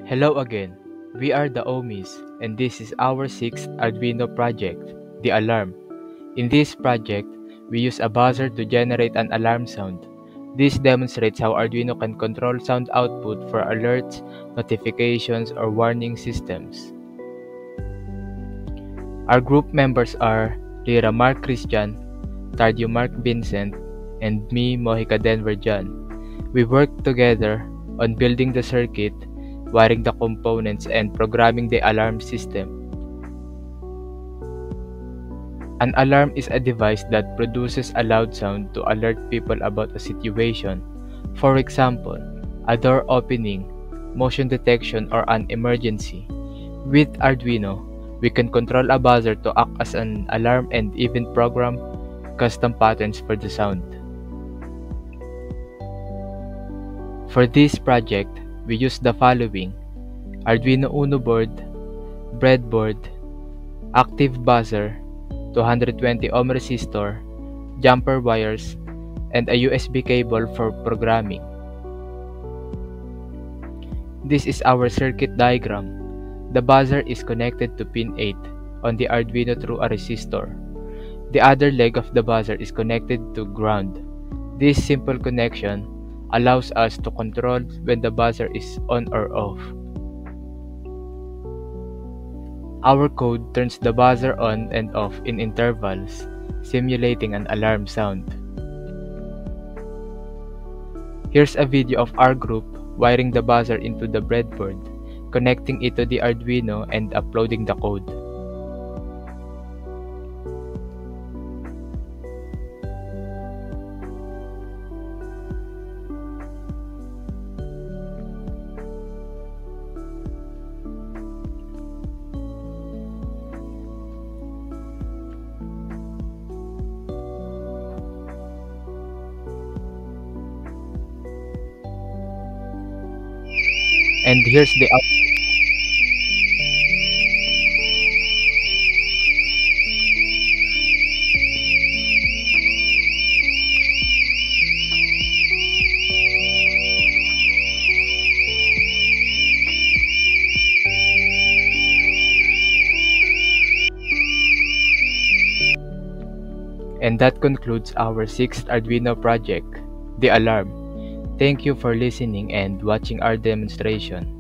Hello again. We are the Omis, and this is our sixth Arduino project, the alarm. In this project, we use a buzzer to generate an alarm sound. This demonstrates how Arduino can control sound output for alerts, notifications, or warning systems. Our group members are Lira Mark Christian, Tardio Mark Vincent, and me, Mojica Denver John. We worked together on building the circuit, wiring the components, and programming the alarm system. An alarm is a device that produces a loud sound to alert people about a situation. For example, a door opening, motion detection, or an emergency. With Arduino, we can control a buzzer to act as an alarm and even program custom patterns for the sound. For this project, we use the following: Arduino Uno board, breadboard, active buzzer, 220 ohm resistor, jumper wires, and a USB cable for programming. This is our circuit diagram. The buzzer is connected to pin 8 on the Arduino through a resistor. The other leg of the buzzer is connected to ground. This simple connection allows us to control when the buzzer is on or off. Our code turns the buzzer on and off in intervals, simulating an alarm sound. Here's a video of our group wiring the buzzer into the breadboard, connecting it to the Arduino, and uploading the code. And here's the output. And that concludes our sixth Arduino project, the alarm. Thank you for listening and watching our demonstration.